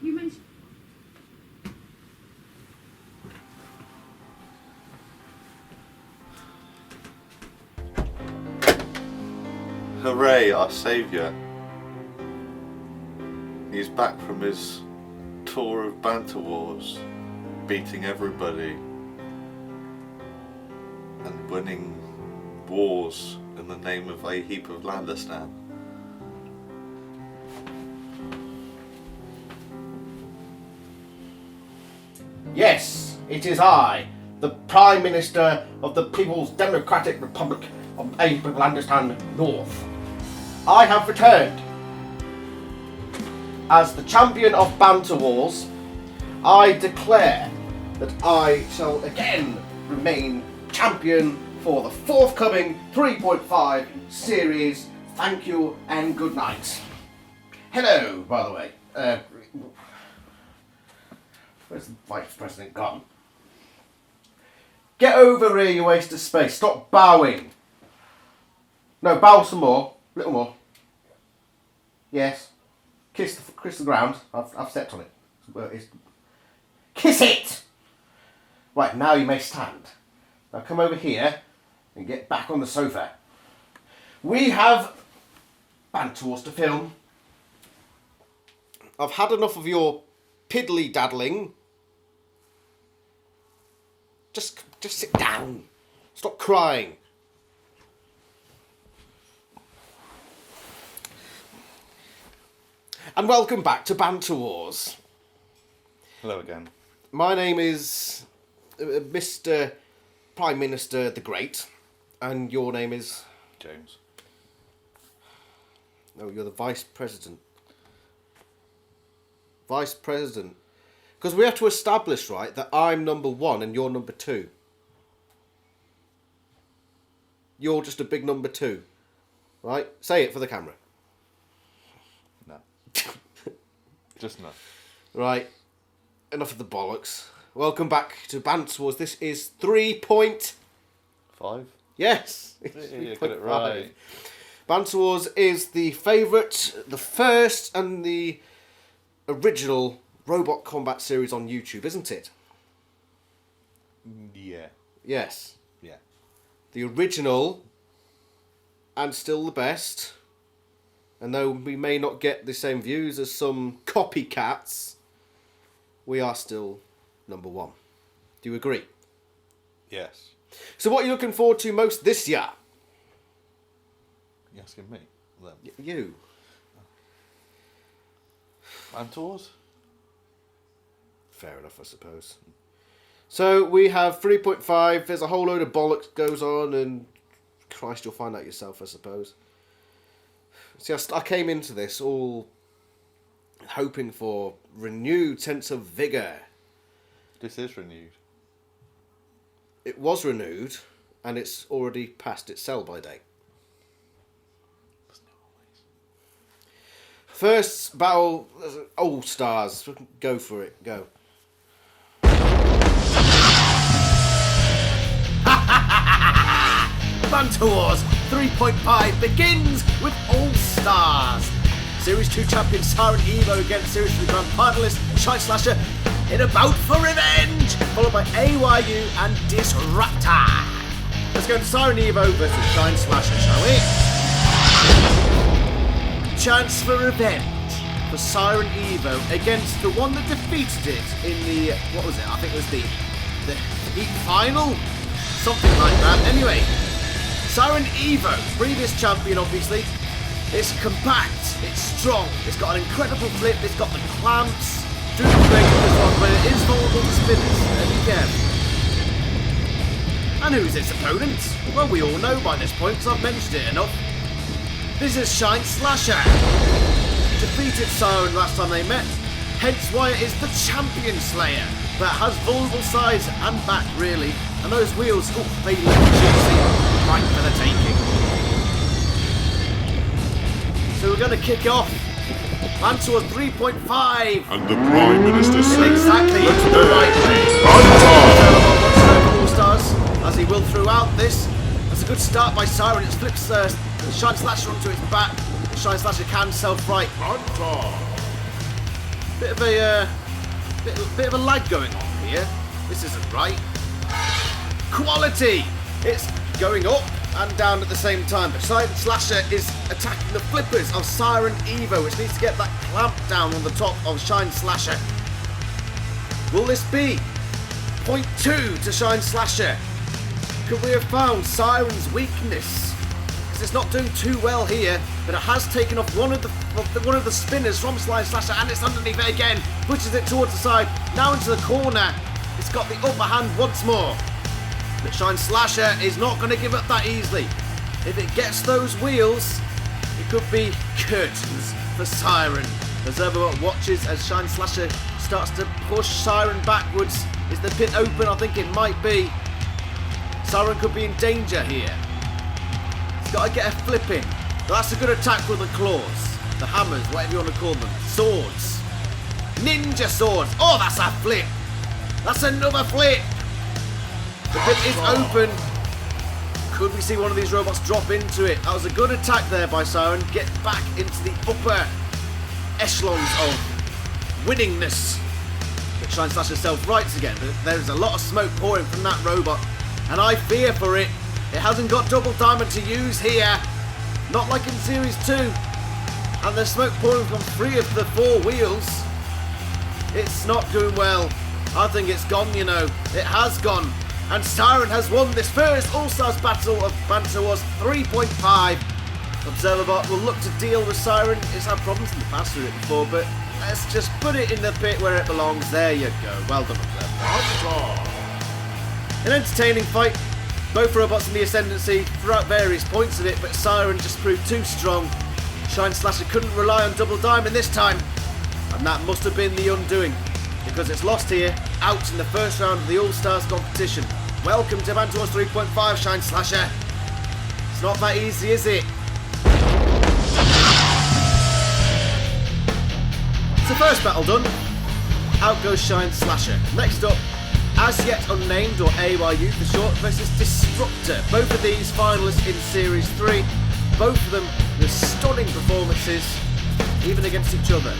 You mentioned... Hooray, our saviour. He's back from his tour of Banter Wars, beating everybody and winning wars in the name of a heap of Landistan. Yes, it is I, the Prime Minister of the People's Democratic Republic of Landistan North. I have returned. As the champion of Banter Wars, I declare that I shall again remain champion for the forthcoming 3.5 series. Thank you and good night. Hello, by the way. Where's the Vice President gone? Get over here, you waste of space. Stop bowing. No, bow some more. A little more. Yes. Kiss the ground. I've stepped on it. Kiss it! Right, now you may stand. Now come over here and get back on the sofa. We have Banter Wars to film. I've had enough of your piddly daddling. Just sit down. Stop crying. And welcome back to Banter Wars. Hello again. My name is Mr. Prime Minister the Great, and your name is? James. No, you're the Vice President. Vice President. Because we have to establish, right, that I'm number 1 and you're number 2. You're just a big number 2. Right? Say it for the camera. No. Just no. Right. Enough of the bollocks. Welcome back to Banter Wars. This is 3.5. Yes. You got it right. Banter Wars is the favourite, the first and the original robot combat series on YouTube, isn't it? Yeah. Yes. Yeah. The original and still the best. And though we may not get the same views as some copycats, we are still number 1. Do you agree? Yes. So what are you looking forward to most this year? You asking me? Them. You. Banter Wars? Fair enough, I suppose. So we have 3.5. There's a whole load of bollocks goes on, and Christ, you'll find out yourself, I suppose. See, I came into this all hoping for renewed sense of vigour. This is renewed. It was renewed, and it's already past its sell-by date. First battle, All Stars. Go for it. Go. Banter Wars 3.5 begins with All Stars. Series 2 champion Siren Evo against Series 3 grand finalist Shite Slasher in a bout for revenge, followed by AYU and Disruptor. Let's go to Siren Evo versus Shine Slasher, shall we? Chance for revenge for Siren Evo against the one that defeated it in the, what was it? I think it was the heat final? Something like that. Anyway, Siren Evo, previous champion obviously. It's compact, it's strong, it's got an incredible flip, it's got the clamps, do the break of this one, but it is vulnerable to spinners, and be careful. And who's its opponent? Well, we all know by this point, because I've mentioned it enough. This is Shine Slasher. Defeated Siren last time they met, hence why it is the Champion Slayer, that has vulnerable sides and back really, and those wheels, oh, they look juicy, right for the taking. So we're going to kick off. Banter Wars 3.5. And the Prime Minister said, exactly, let's the right way. All Stars, as he will throughout this. That's a good start by Siren. It flips the Shine Slasher onto its back. Shine Slasher can self-right. Bit of a lag going on here. This isn't right. Quality! It's going up and down at the same time, but Siren Slasher is attacking the flippers of Siren Evo, which needs to get that clamp down on the top of Shine Slasher. Will this be 0.2 to Shine Slasher? Could we have found Siren's weakness? Because it's not doing too well here, but it has taken off one of the spinners from Shine Slasher, and it's underneath it again, pushes it towards the side, now into the corner. It's got the upper hand once more. But Shine Slasher is not going to give up that easily. If it gets those wheels, it could be curtains for Siren. Observer watches as Shine Slasher starts to push Siren backwards. Is the pit open? I think it might be. Siren could be in danger here. He's got to get a flip in. But that's a good attack with the claws. The hammers, whatever you want to call them. Swords. Ninja swords. Oh, that's a flip. That's another flip. The pit is open. Could we see one of these robots drop into it? That was a good attack there by Siren. Get back into the upper echelons of winningness. But Shine Slasher self-rights again. There's a lot of smoke pouring from that robot, and I fear for it. It hasn't got double diamond to use here. Not like in Series 2. And there's smoke pouring from 3 of the 4 wheels. It's not doing well. I think it's gone, you know. It has gone. And Siren has won this first All-Stars battle of Banter Wars 3.5. Observerbot will look to deal with Siren. It's had problems in the past with it before, but let's just put it in the pit where it belongs. There you go. Well done, Observerbot. An entertaining fight. Both robots in the ascendancy throughout various points of it, but Siren just proved too strong. Shine Slasher couldn't rely on double diamond this time, and that must have been the undoing, because it's lost here, out in the first round of the All-Stars competition. Welcome to Banter Wars 3.5, Shine Slasher. It's not that easy, is it? So first battle done. Out goes Shine Slasher. Next up, As Yet Unnamed, or AYU for short, versus Disruptor. Both of these finalists in Series 3. Both of them with stunning performances, even against each other.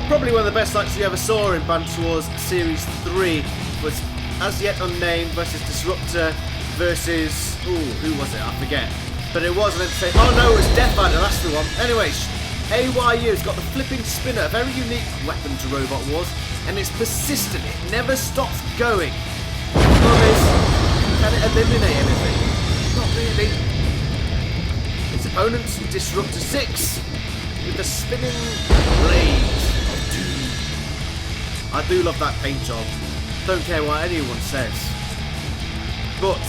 Probably one of the best fights we ever saw in Banter Wars Series 3 was As Yet Unnamed versus Disruptor versus... Ooh, who was it? I forget. But it was an entertaining... Oh no, it was Death Adder, that's the one. Anyways, AYU's got the flipping spinner, a very unique weapon to Robot Wars, and it's persistent, it never stops going. The problem is, can it eliminate anything? Not really. Its opponent, Disruptor 6, with the spinning blade. I do love that paint job. Don't care what anyone says. But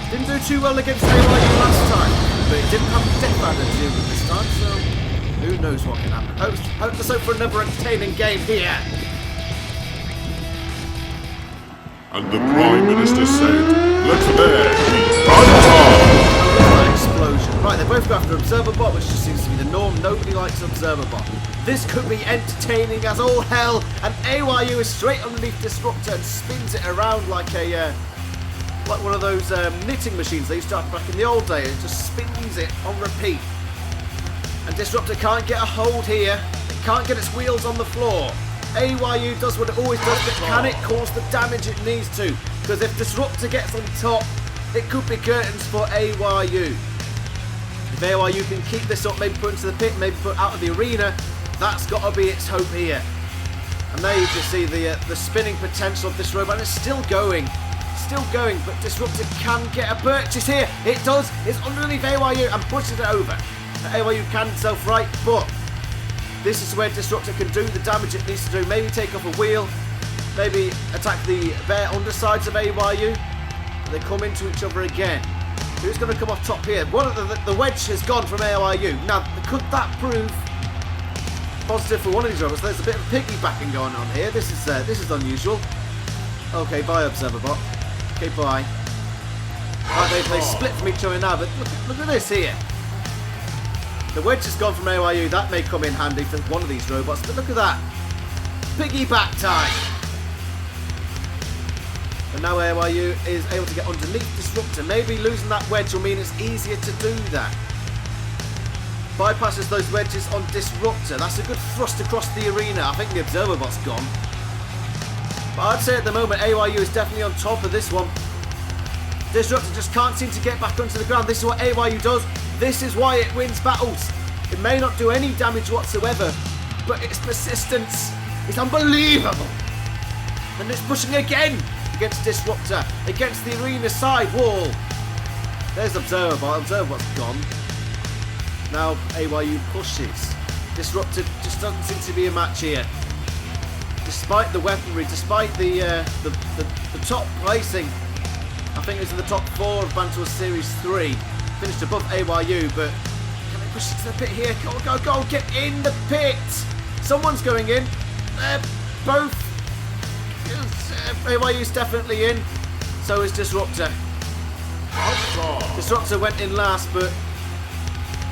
didn't do too well against AYU last time. But it didn't have Death Adder to deal with this time, so who knows what can happen. Let's hope for another entertaining game here. And the Prime Minister said, "Let there be banter!" Explosion. Right, they both go after Observerbot, which just seems to be the norm. Nobody likes Observerbot. This could be entertaining as all hell, and AYU is straight underneath Disruptor and spins it around like a like one of those knitting machines they used to have back in the old days. It just spins it on repeat. And Disruptor can't get a hold here. It can't get its wheels on the floor. AYU does what it always does, but can it cause the damage it needs to? Because if Disruptor gets on top, it could be curtains for AYU. If AYU can keep this up, maybe put into the pit, maybe put out of the arena, that's got to be its hope here. And there you can see the spinning potential of this robot. And it's still going. Still going, but Disruptor can get a purchase here. It does. It's underneath AYU and pushes it over. AYU can self-right, but this is where Disruptor can do the damage it needs to do. Maybe take off a wheel. Maybe attack the bare undersides of AYU. They come into each other again. Who's going to come off top here? One of the wedge has gone from AYU. Now, could that prove positive for one of these robots? There's a bit of piggybacking going on here. This is unusual. Okay, bye, Observerbot. Okay, bye. Right, they split from each other now, but look at this here. The wedge has gone from AYU. That may come in handy for one of these robots, but look at that. Piggyback time. And now AYU is able to get underneath Disruptor. Maybe losing that wedge will mean it's easier to do that. bypasses those wedges on Disruptor. That's a good thrust across the arena. I think the observer bot's gone. But I'd say at the moment AYU is definitely on top of this one. Disruptor just can't seem to get back onto the ground. This is what AYU does. This is why it wins battles. It may not do any damage whatsoever, but its persistence is unbelievable. And it's pushing again against Disruptor, against the arena side wall. There's Observer Bot. Observer Bot's gone. Now AYU pushes. Disruptor just doesn't seem to be a match here. Despite the weaponry, despite the top placing, I think it was in the top 4 of Banter Wars Series 3. Finished above AYU, but can they push it to the pit here? Go, go, go, get in the pit! Someone's going in. Both. AYU's definitely in. So is Disruptor. Disruptor went in last, but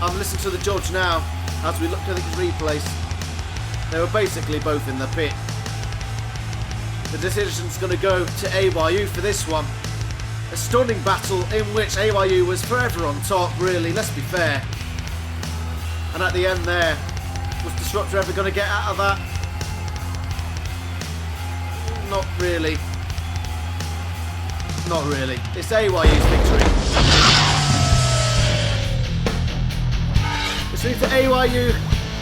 I'm listening to the judge now as we look at these replays. They were basically both in the pit. The decision's going to go to AYU for this one. A stunning battle in which AYU was forever on top, really, let's be fair. And at the end there, was Disruptor ever going to get out of that? Not really. Not really. It's AYU's victory. Which means that AYU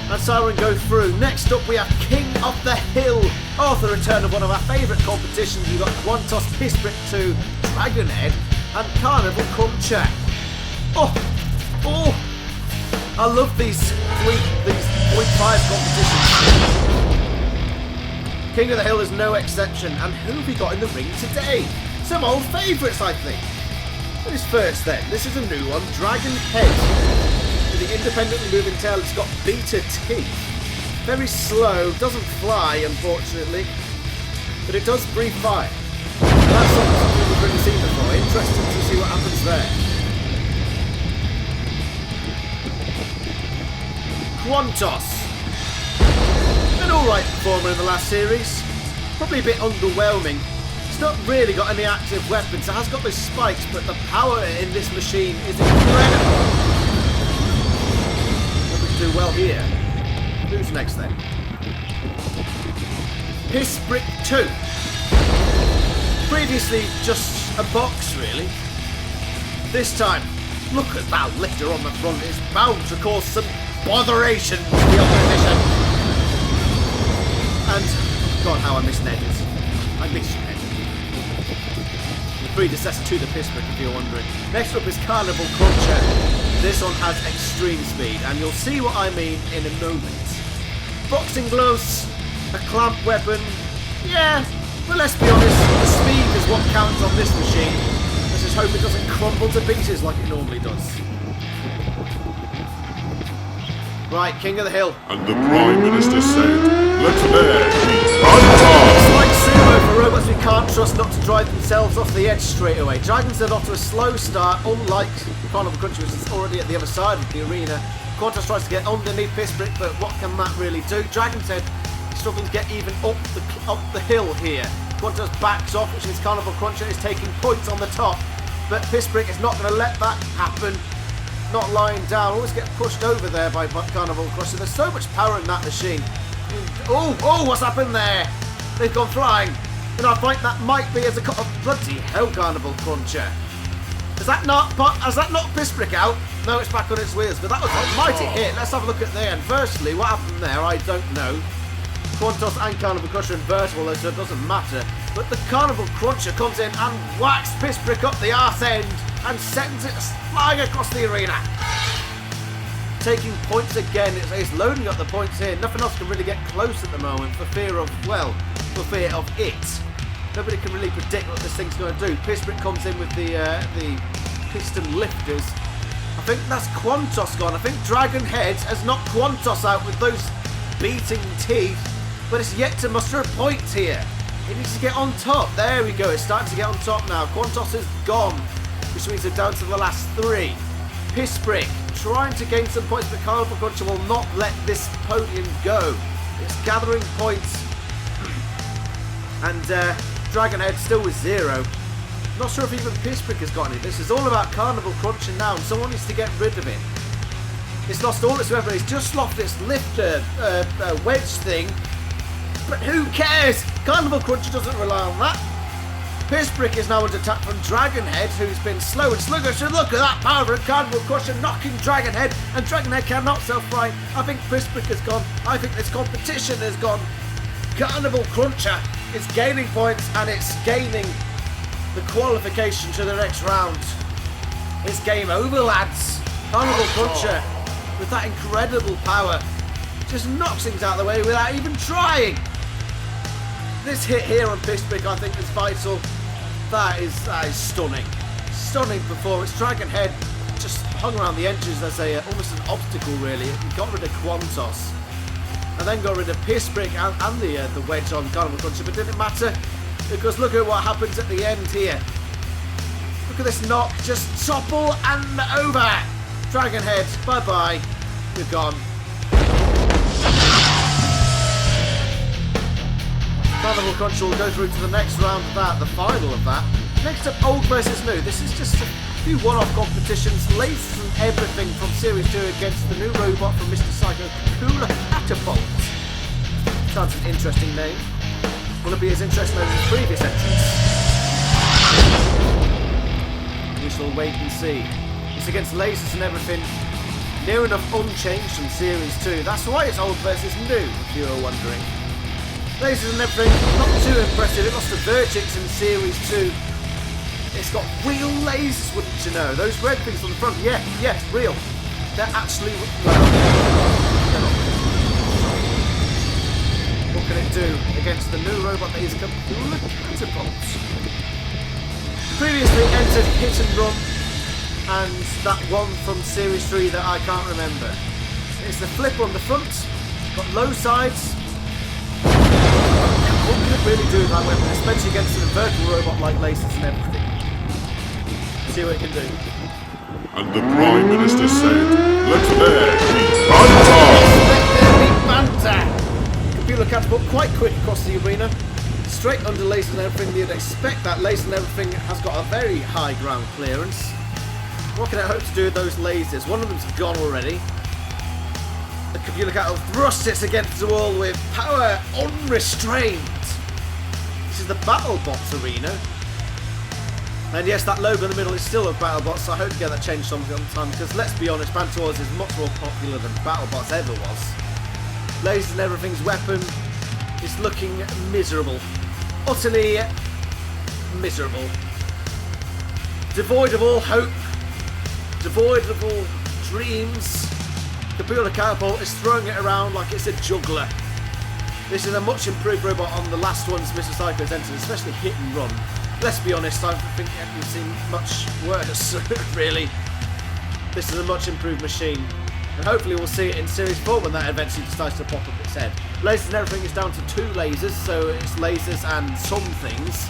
and Siren go through. Next up we have King of the Hill. Oh, the return of one of our favourite competitions. We've got Quantos, Pissbrick 2, Dragonhead and Carnival Cruncher. Oh! I love these 3.5 competitions. King of the Hill is no exception. And who have we got in the ring today? Some old favourites, I think. What is first then? This is a new one. Dragonhead. With the independently moving tail, it's got beta teeth. Very slow, doesn't fly, unfortunately. But it does breathe fire. And that's something we've really seen before. Interesting to see what happens there. Quantos. An alright performer in the last series. Probably a bit underwhelming. It's not really got any active weapons. It has got those spikes, but the power in this machine is incredible. What we do well here. Who's next then? Pissbrick 2. Previously just a box, really. This time, look at that lifter on the front. It's bound to cause some botheration to the opposition. And, God, how I miss Neddies. I miss you, Ned. The predecessor to the Pissbrick, if you're wondering. Next up is Carnival Cruncher. This one has extreme speed, and you'll see what I mean in a moment. Boxing gloves, a clamp weapon, yeah, but let's be honest, the speed is what counts on this machine. Let's just hope it doesn't crumble to pieces like it normally does. Right, King of the Hill. And the Prime Minister said, let there be banter! It's like sumo for robots we can't trust not to drive themselves off the edge straight away. Dragons are off to a slow start, unlike Carnival Cruncher, which is already at the other side of the arena. Quantos tries to get underneath Pissbrick, but what can that really do? Dragon's Head is struggling to get even up the hill here. Quantos backs off, which means Carnival Cruncher is taking points on the top. But Pissbrick is not going to let that happen. Not lying down, always get pushed over there by Carnival Cruncher. There's so much power in that machine. Oh, what's happened there? They've gone flying. And I think that might be as a cut of bloody hell, Carnival Cruncher. Has that knocked Pissbrick out? No, it's back on its wheels, but that was a mighty hit. Let's have a look at there. And firstly, what happened there, I don't know. Quantos and Carnival Cruncher invertible, so it doesn't matter. But the Carnival Cruncher comes in and whacks Pissbrick up the arse end and sends it flying across the arena. Taking points again. It's loading up the points here. Nothing else can really get close at the moment for fear of it. Nobody can really predict what this thing's going to do. Pissbrick comes in with the piston lifters. I think that's Quantos gone. I think Dragonhead has knocked Quantos out with those beating teeth, but it's yet to muster a point here. It needs to get on top. There we go. It's starting to get on top now. Quantos is gone, which means they're down to the last 3. Pissbrick trying to gain some points, but Carnival Cruncher will not let this podium go. It's gathering points. And Dragonhead still with 0. Not sure if even Pissbrick has got any. This is all about Carnival Cruncher now, and someone needs to get rid of it. It's lost all its weapons. It's just lost its lifter wedge thing. But who cares? Carnival Cruncher doesn't rely on that. Pissbrick is now under attack from Dragonhead, who's been slow and sluggish. And look at that power of Carnival Cruncher knocking Dragonhead, and Dragonhead cannot self-right. I think Pissbrick has gone. I think this competition has gone. Carnival Cruncher is gaining points, and it's gaining the qualification to the next round. It's game over, lads. Carnival Cruncher, with that incredible power, just knocks things out of the way without even trying. This hit here on Pissbrick, I think, is vital. That is stunning. Stunning performance. Dragonhead just hung around the edges as almost an obstacle, really. He got rid of Quantos, and then got rid of Pissbrick and the wedge on Carnival Cruncher, but didn't matter, because look at what happens at the end here. Look at this knock, just topple and over. Dragonhead, bye-bye. You're gone. Carnival Cruncher will go through to the next round of that, the final of that. Next up, old versus new. This is just a few one-off competitions, laces and everything from Series 2 against the new robot from Mr. Psycho, Cooler Catapult. Sounds an interesting name. Will it be as interesting as his previous entrance? We shall wait and see. It's against lasers and everything, near enough unchanged from Series 2. That's why it's old versus new, if you were wondering. Lasers and everything, not too impressive. It lost to Vergix in Series 2. It's got real lasers, wouldn't you know? Those red things on the front, yeah, real. They're actually, well, what can it do against the new robot that is Cooler Catapult? Previously entered Hit and Run, and that one from Series 3 that I can't remember. It's the flipper on the front, got low sides. What can it really do with that weapon, especially against an vertical robot like lasers and everything? See what it can do. And the Prime Minister said, let there be banter! Let there be banter! Computer catapult quite quick across the arena. Straight under lasers and everything. You'd expect that lasers and everything has got a very high ground clearance. What can it hope to do with those lasers? One of them's gone already. The computer catapult thrusts it against the wall with power unrestrained. This is the BattleBots arena. And yes, that logo in the middle is still a BattleBots, so I hope to get that changed sometime, because let's be honest, Banter Wars is much more popular than BattleBots ever was. Lasers and everything's weapon is looking miserable. Utterly miserable. Devoid of all hope. Devoid of all dreams. Computer catapult is throwing it around like it's a juggler. This is a much improved robot on the last ones Mr. Psycho's entered, especially Hit and Run. Let's be honest, I think I haven't seen much worse, really. This is a much improved machine. And hopefully we'll see it in Series 4 when that eventually decides to pop up its head. Lasers and everything is down to 2 lasers, so it's lasers and some things.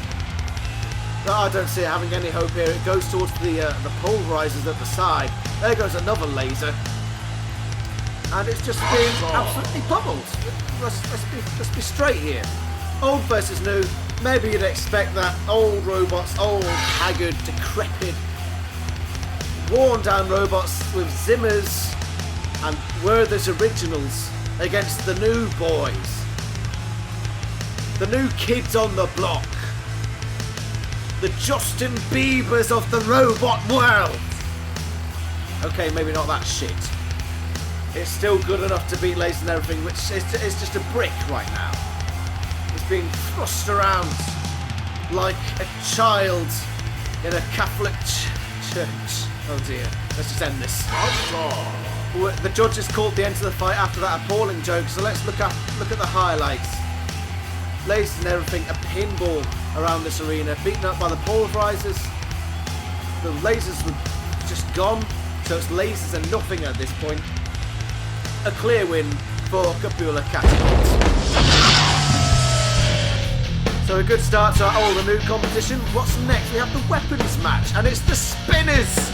But I don't see it having any hope here. It goes towards the pulverizers at the side. There goes another laser. And it's just being absolutely pummeled. Let's be straight here. Old versus new. Maybe you'd expect that old robots, old, haggard, decrepit, worn down robots with Zimmers and Werther's originals against the new boys. The new kids on the block. The Justin Biebers of the robot world. Okay, maybe not that shit. It's still good enough to beat lasers and everything, which is just a brick right now. It's being thrust around like a child in a Catholic church. Oh dear, let's just end this. The judges called the end to the fight after that appalling joke, so let's look at the highlights. Lasers and everything, a pinball around this arena, beaten up by the pulverizers. The lasers were just gone, so it's lasers and nothing at this point. A clear win for Capula Catapult. So a good start to our old and new competition. What's next? We have the weapons match, and it's the Spinners!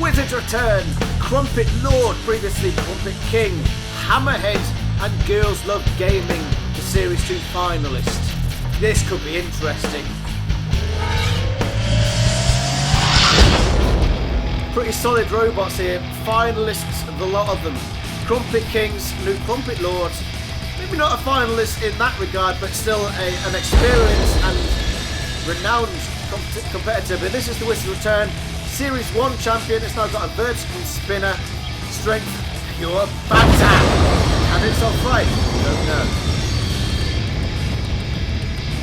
Wizard Return, Crumpet Lord, previously Crumpet King, Hammerhead, and Girls Love Gaming, the Series 2 finalist. This could be interesting. Pretty solid robots here. Finalists, the lot of them. Crumpet Kings, new Crumpet Lords. Maybe not a finalist in that regard, but still an experienced and renowned competitor. But this is the Wizard's Return. Series 1 champion. It's now got a vertical spinner. Strength, pure banter. And it's off right. Don't know.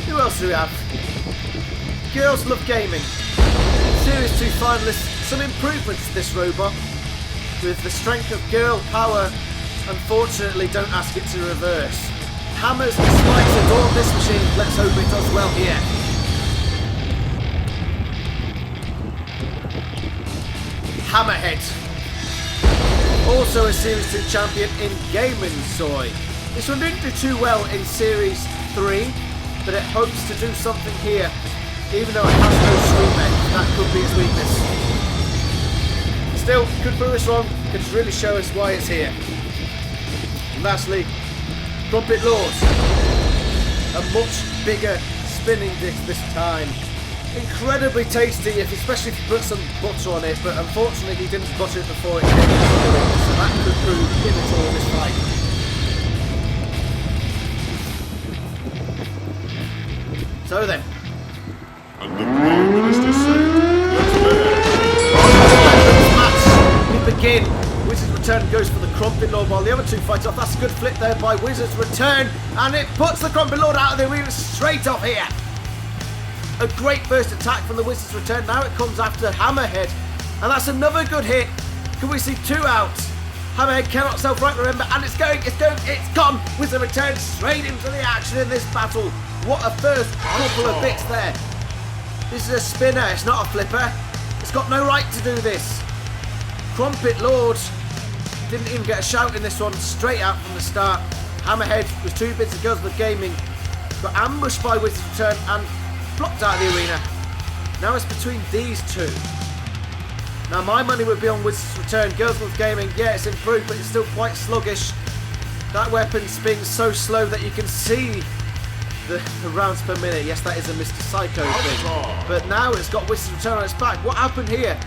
Who else do we have? Girls Love Gaming. Series 2 finalists. Some improvements to this robot. With the strength of girl power. Unfortunately, don't ask it to reverse. Hammers and spikes adorn this machine. Let's hope it does well here. Hammerhead. Also a Series 2 champion in Gaming Soy. This one didn't do too well in Series 3, but it hopes to do something here. Even though it has no screen, that could be its weakness. Still, could prove us wrong, could really show us why it's here. And lastly, Crumpet Lords. A much bigger spinning disc this time. Incredibly tasty, especially if you put some butter on it, but unfortunately he didn't butter it before it came into the ring, so that could prove pivotal in this fight. So then. And the Prime Minister said, let's We begin. Wizard's Return goes for the Crumpet Lord while the other two fight off. That's a good flip there by Wizard's Return, and it puts the Crumpet Lord out of the arena straight off here. A great first attack from the Wizard's Return. Now it comes after Hammerhead, and that's another good hit. Can we see 2 out? Hammerhead cannot self-right, remember, and it's gone. Wizard Return straight into the action in this battle. What a first couple of bits there. This is a spinner, it's not a flipper. It's got no right to do this. Crumpet Lord didn't even get a shout in this one, straight out from the start. Hammerhead with 2 bits of Girls Love Gaming got ambushed by Wizard's Return and blocked out of the arena. Now it's between these two. Now my money would be on Wizard's Return. Girls Love Gaming, yeah, it's improved, but it's still quite sluggish. That weapon spins so slow that you can see the rounds per minute. Yes, that is a Mr. Psycho thing. But now it's got Wizard's Return on its back. What happened here?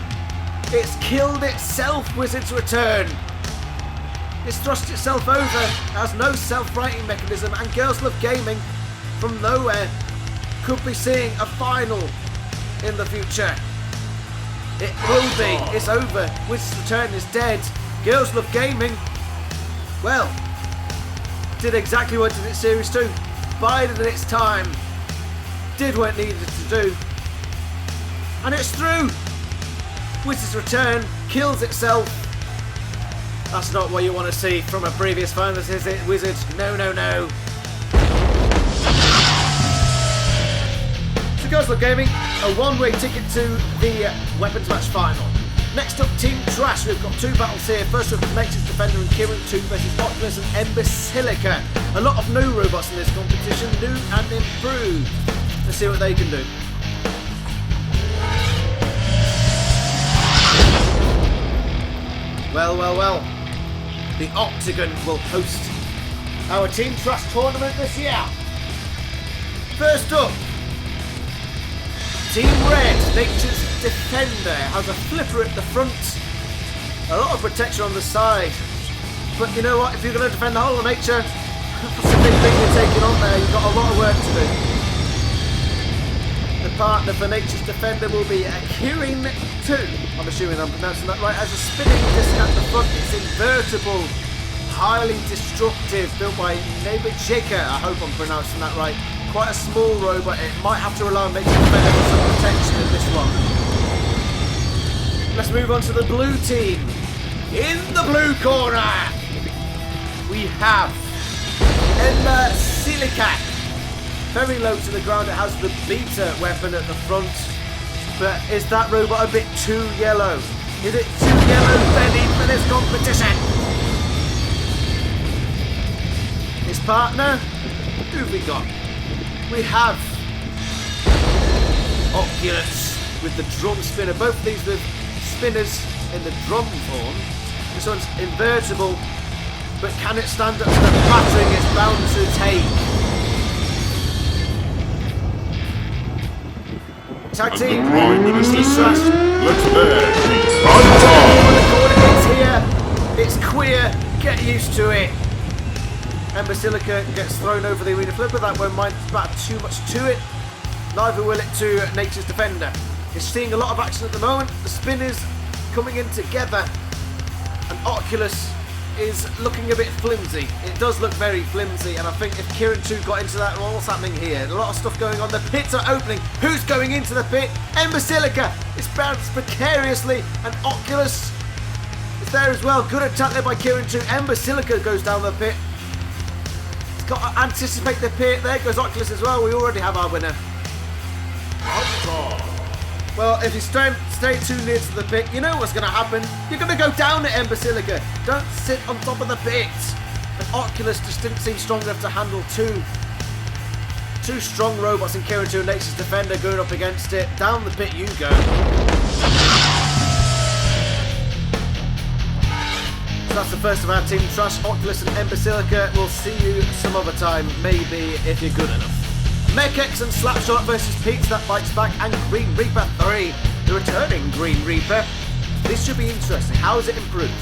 It's killed itself, Wizard's Return. It's thrust itself over, has no self-righting mechanism, and Girls Love Gaming, from nowhere, could be seeing a final in the future. It will be. It's over. Wizard's Return is dead. Girls Love Gaming, well, did exactly what it did in Series 2. Bided its time. Did what it needed to do. And it's through. Wizard's Return kills itself. That's not what you want to see from a previous finalist, is it, Wizard? No, no, no. So Girls Love Gaming, a one-way ticket to the weapons match final. Next up, Team Trash. We've got 2 battles here. First up, Nature's Defender and Kirin 2 versus Oculus and Imbecilica. A lot of new robots in this competition, new and improved. Let's see what they can do. Well, well, well. The Octagon will host our Team Trash tournament this year. First up, Team Red, Nature's Defender, has a flipper at the front, a lot of protection on the side. But you know what, if you're going to defend the whole of nature, that's a big thing you're taking on there. You've got a lot of work to do. The partner for Nature's Defender will be a Kirin 2. I'm assuming I'm pronouncing that right. Has a spinning disc at the front. It's invertible, highly destructive, built by Neighbor-Jika. I hope I'm pronouncing that right. Quite a small robot. It might have to rely on Nature's Defender for some protection in this one. Let's move on to the blue team. In the blue corner, we have Imbecilica. Very low to the ground. It has the beta weapon at the front. But is that robot a bit too yellow? Is it too yellow ready for this competition? His partner? Who've we got? We have Oculus with the drum spinner. Both of these with spinners in the drum form. This one's invertible, but can it stand up to the battering it's bound to take? Tag And team. the Prime Minister Team says, Trash. let there be banter! It's here. It's queer. Get used to it. Ember Silica gets thrown over the arena flipper. That won't mind about too much to it. Neither will it to Nature's Defender. It's seeing a lot of action at the moment. The spin is coming in together. And Oculus is looking a bit flimsy. It does look very flimsy, and I think if Kieran 2 got into that, well, what's happening here? A lot of stuff going on. The pits are opening. Who's going into the pit? Ember Silica. It's bounced precariously, and Oculus is there as well. Good attack there by Kieran 2. Ember Silica goes down the pit. It's got to anticipate the pit. There goes Oculus as well. We already have our winner. Well, if you stay too near to the pit, you know what's going to happen. You're going to go down at Ember Silica. Don't sit on top of the pit. And Oculus just didn't seem strong enough to handle two strong robots in Kieran 2 and Nature's Defender going up against it. Down the pit you go. So that's the first of our Team Trash. Oculus and Ember Silica. We'll see you some other time, maybe, if you're good enough. MechX and Slapshot versus Pizza That Bites Back and Green Reaper 3. The returning Green Reaper. This should be interesting. How has it improved?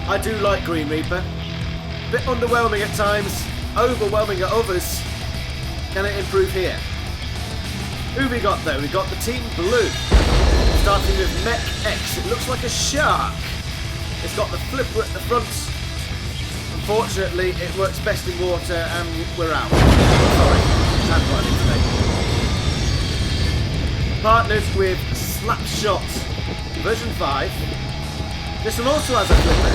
I do like Green Reaper. Bit underwhelming at times, overwhelming at others. Can it improve here? Who we got though? We got the Team Blue. Starting with MechX. It looks like a shark. It's got the flipper at the front. Unfortunately, it works best in water and we're out. Sorry, that's what I need to make. Partnered with Slapshot version 5. This one also has a flipper.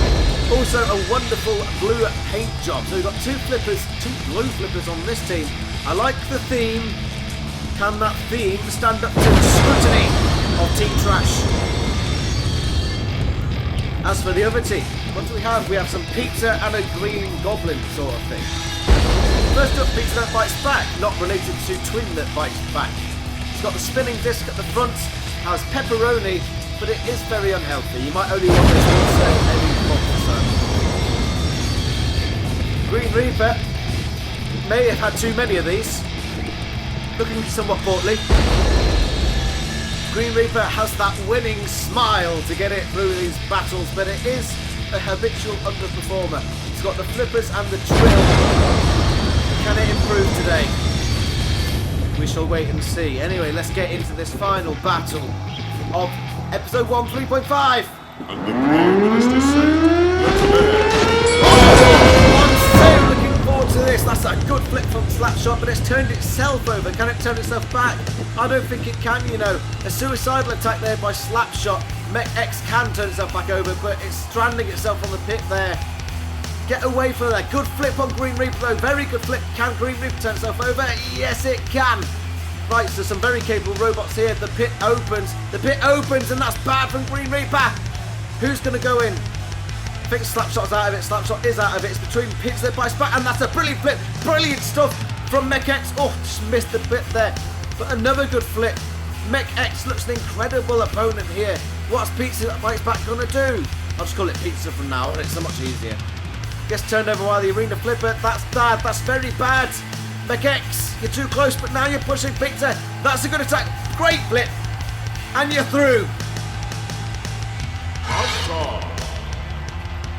Also a wonderful blue paint job. So we've got two blue flippers on this team. I like the theme. Can that theme stand up to the scrutiny of Team Trash? As for the other team, what do we have? We have some pizza and a green goblin sort of thing. First up, Pizza That Bites Back, not related to Twin That Bites Back. It's got the spinning disc at the front, has pepperoni, but it is very unhealthy. You might only want this once every month or so. Green Reaper may have had too many of these. Looking somewhat portly. Green Reaper has that winning smile to get it through these battles, but it is a habitual underperformer. It's got the flippers and the drill. Can it improve today? We shall wait and see. Anyway, let's get into this final battle of episode 1 3.5. And the Prime Minister said, let there I'm so looking forward to this. That's a good flip from Slapshot, but it's turned itself over. Can it turn itself back? I don't think it can, you know. A suicidal attack there by Slapshot. MechX can turn itself back over, but it's stranding itself on the pit there. Get away from that. Good flip on Green Reaper though. Very good flip. Can Green Reaper turn itself over? Yes, it can. Right, so some very capable robots here. The pit opens. The pit opens, and that's bad from Green Reaper. Who's going to go in? I think Slapshot's out of it. Slapshot is out of it. It's between Pits that bites back, and that's a brilliant flip. Brilliant stuff from MechX. Oh, just missed the bit there. But another good flip. MechX looks an incredible opponent here. What's Pizza That Bites Back going to do? I'll just call it Pizza from now on. It's so much easier. Gets turned over while the arena flipper. That's bad. That's very bad. MechX, you're too close, but now you're pushing Pizza. That's a good attack. Great flip. And you're through.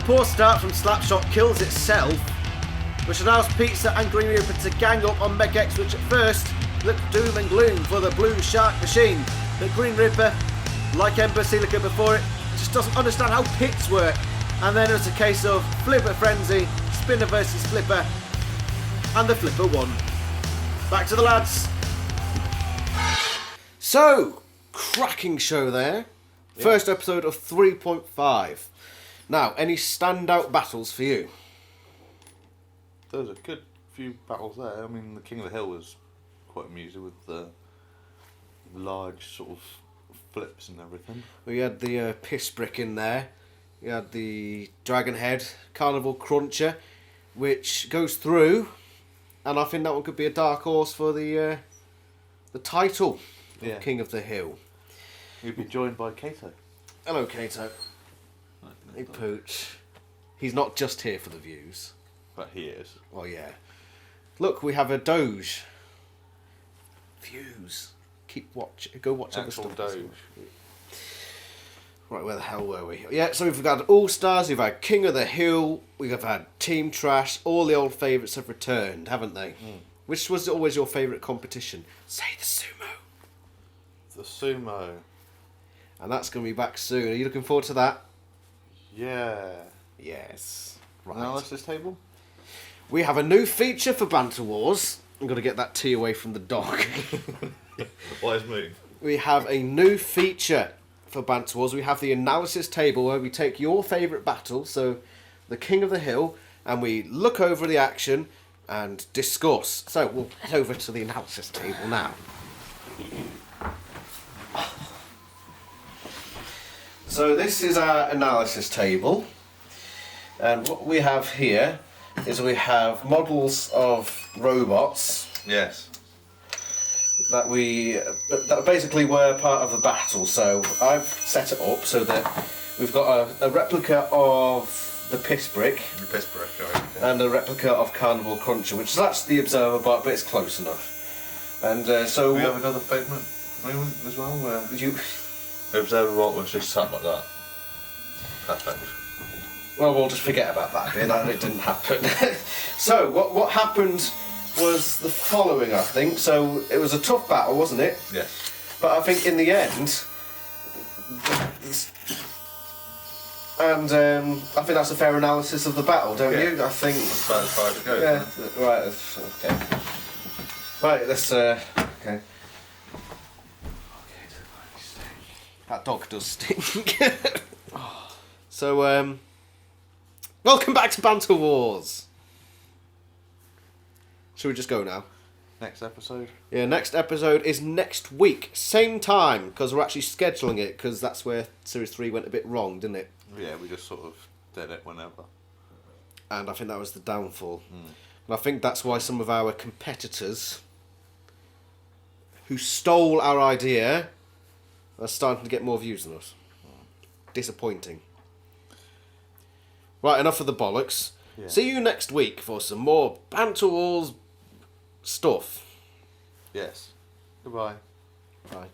Poor start from Slapshot kills itself, which allows Pizza and Green Reaper to gang up on MechX, which at first looked doom and gloom for the blue shark machine. But Green Reaper, like Ember Silica before it, just doesn't understand how pits work. And then it's a case of flipper frenzy, spinner versus flipper, and the flipper won. Back to the lads. So, cracking show there. Yeah. First episode of 3.5. Now, any standout battles for you? There's a good few battles there. I mean, the King of the Hill was quite amusing with the large sort of flips and everything. We had the piss brick in there. We had the Dragon Head Carnival Cruncher, which goes through, and I think that one could be a dark horse for the title of King of the Hill. You'll be joined by Kato. Hello, Kato. Hey, Pooch. He's not just here for the views. But he is. Well, yeah. Look, we have a Doge. Views. Go watch other Actual stuff. Doge. Right, where the hell were we? Yeah, so we've got All Stars, we've had King of the Hill, we've had Team Trash. All the old favourites have returned, haven't they? Which was always your favourite competition? Say the sumo. The sumo. And that's going to be back soon. Are you looking forward to that? Yeah. Yes. Right. Analysis table? We have a new feature for Banter Wars. I'm going to get that tea away from the dog. Wise move. We have a new feature for Banter Wars. We have the analysis table where we take your favourite battle, so the King of the Hill, and we look over the action and discuss. So we'll head over to the analysis table now. So this is our analysis table, and what we have here is we have models of robots Yes. that basically were part of the battle. So I've set it up so that we've got a replica of the piss brick The piss brick, right? and a replica of Carnival Cruncher, which is actually the observer bot, but it's close enough. And so We have another favourite moment as well where you. Observer Bot was just sat like that. Perfect. Well, we'll just forget about that bit. That it didn't happen. So what happened was the following, I think. So it was a tough battle, wasn't it? Yes. But I think in the end, and I think that's a fair analysis of the battle, don't Yeah. you? I think. That's about as far as it goes. Yeah. Isn't it? Right. Okay. Right. Let's. Okay. That dog does stink. So, welcome back to Banter Wars. Should we just go now? Next episode. Yeah, next episode is next week, same time, because we're actually scheduling it, because that's where Series 3 went a bit wrong, didn't it? Yeah, we just sort of did it whenever. And I think that was the downfall. And I think that's why some of our competitors who stole our idea are starting to get more views than us. Disappointing. Right, enough of the bollocks. Yeah. See you next week for some more Banter Wars stuff. Yes. Goodbye. Bye.